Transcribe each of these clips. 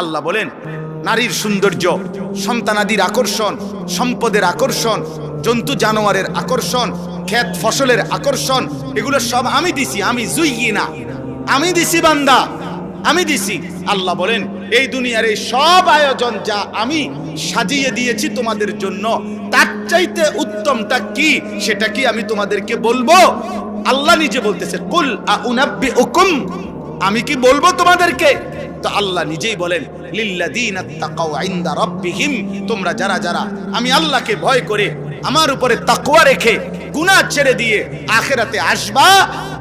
আল্লাহ বলেন নারীর সৌন্দর্য, সন্তানাদির আকর্ষণ, সম্পদের আকর্ষণ, জন্তু জানোয়ারের আকর্ষণ, ক্ষেত ফসলের আকর্ষণ, এগুলো সব আমি দিছি। আমি জুইয়িনা, আমি দিছি বান্দা, আমি দিছি। আল্লাহ বলেন এই দুনিয়ার এই সব আয়োজন যা আমি সাজিয়ে দিয়েছি তোমাদের জন্য, তার চাইতে উত্তমটা কি সেটা কি আমি তোমাদেরকে বলবো? আল্লাহ নিজে বলতেছে কুল আউনাব্বিউকুম, আমি কি বলবো তোমাদেরকে? তো আল্লাহ নিজেই বলেন লিল্লাযীনা তাকাউ ইনদা রাব্বিহিম, তোমরা যারা যারা আমি আল্লাহকে ভয় করে আমার উপরে তাকওয়া রেখে গুনাহ ছেড়ে দিয়ে আখিরাতে আসবা,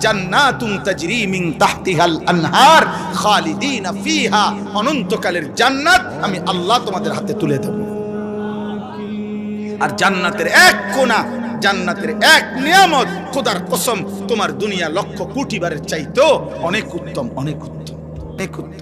জান্নাতুন তাজরি মিন তাহতিহাল আনহার খালিদিনা ফিহা, অনন্তকালের জান্নাত আমি আল্লাহ তোমাদের হাতে তুলে দেব। আর জান্নাতের এক কোণা, জান্নাতের এক নিয়ামত, খোদার কসম তোমার দুনিয়া লক্ষ কোটি বারের চাইতেও অনেক উত্তম, অনেক উত্তম, অনেক উত্তম।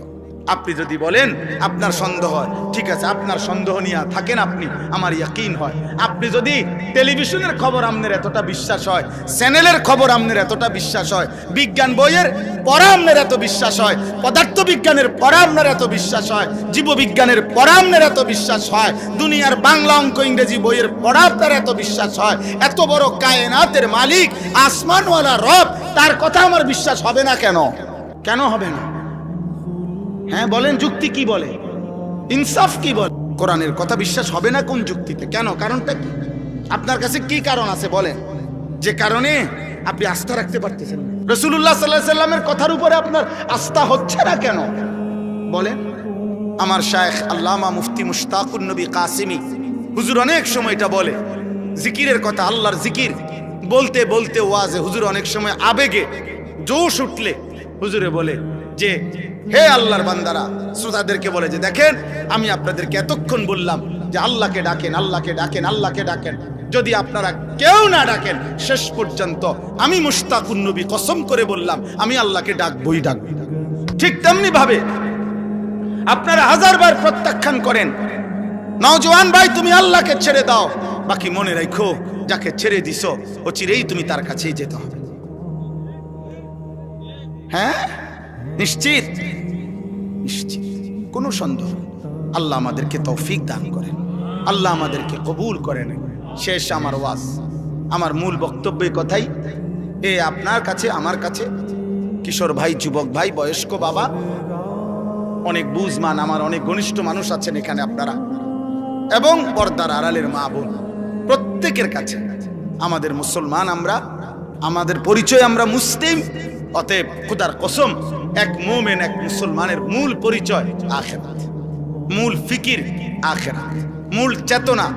আপনি যদি বলেন আপনার সন্দেহ হয়, ঠিক আছে, আপনার সন্দেহ নিয়ে থাকেন আপনি, আমার ইয়াকিন হয়। আপনি যদি টেলিভিশনের খবর আপনার এতটা বিশ্বাস হয়, চ্যানেলের খবর আপনার এতটা বিশ্বাস হয়, বিজ্ঞান বইয়ের পড়া আপনার এত বিশ্বাস হয়, পদার্থ বিজ্ঞানের পড়া আপনার এত বিশ্বাস হয়, জীববিজ্ঞানের পড়া আপনার এত বিশ্বাস হয়, দুনিয়ার বাংলা অঙ্ক ইংরেজি বইয়ের পড়া আপনার এত বিশ্বাস হয়, এত বড় কায়নাতের মালিক আসমানওয়ালা রব, তার কথা আমার বিশ্বাস হবে না কেন? কেন হবে না? হ্যাঁ বলেন, যুক্তি কি বলে, ইনসাফ কি বলে? কোরআনের কথা বিশ্বাস হবে না কোন যুক্তিতে? কেন? কারণটা কি? আপনার কাছে কি কারণ আছে বলেন, যে কারণে আপনি আস্থা রাখতে পারতেছেন না? রাসূলুল্লাহ সাল্লাল্লাহু আলাইহি সাল্লামের কথার উপরে আপনার আস্থা হচ্ছে না কেন বলেন? আমার শায়েখ আল্লামা মুফতি মুশতাকুন নবী কাসিমি হুজুর অনেক সময় এটা বলে, জিকিরের কথা, আল্লাহর জিকির বলতে বলতে ওয়াজে হুজুর অনেক সময় আবেগে জোশ উঠলে হুজুরে বলে যে হে আল্লাহর বান্দারা, শ্রোতাদেরকে বলে যে দেখেন আমি আপনাদেরকে এতক্ষণ বললাম যে আল্লাহকে ডাকেন, আল্লাহকে ডাকেন, আল্লাহকে ডাকেন, যদি আপনারা কেউ না ডাকেন শেষ পর্যন্ত আমি মুশতাকুন নবী কসম করে বললাম আমি আল্লাহকে ডাকবই ডাকব। ঠিক তেমনি ভাবে আপনারা হাজারবার প্রত্যাখ্যান করেন, নওজোয়ান ভাই তুমি আল্লাহকে ছেড়ে দাও, বাকি মনে রাখো যাকে ছেড়ে দিছো ও চিরেই তুমি তার কাছেই যেতে হবে। হ্যাঁ নিশ্চিত, নিশ্চিত, কোনো সন্দেহ। আল্লাহ আমাদেরকে তৌফিক দান করেন, আল্লাহ আমাদেরকে কবুল করেন। শেষ আমার ওয়াজ, আমার মূল বক্তব্যের কথাই এ আপনার কাছে, আমার কাছে, কিশোর ভাই, যুবক ভাই, বয়স্ক বাবা, অনেক বুঝমান আমার অনেক ঘনিষ্ঠ মানুষ আছেন এখানে আপনারা, এবং পর্দার আড়ালের মা বোন, প্রত্যেকের কাছে আমাদের মুসলমান, আমরা আমাদের পরিচয় আমরা মুসলিম, অতএব খোদার কসম এক মুমিন, এক মুসলমানের মূল পরিচয় আখিরাত, মূল ফিকির আখিরাত, মূল চেতনা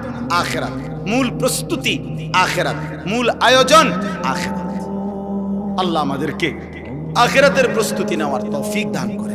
আখিরাত, মূল প্রস্তুতি আখিরাত, মূল আয়োজন আখিরাত। আল্লাহ আমাদেরকে আখিরাতের প্রস্তুতি নেওয়ার তৌফিক দান করে।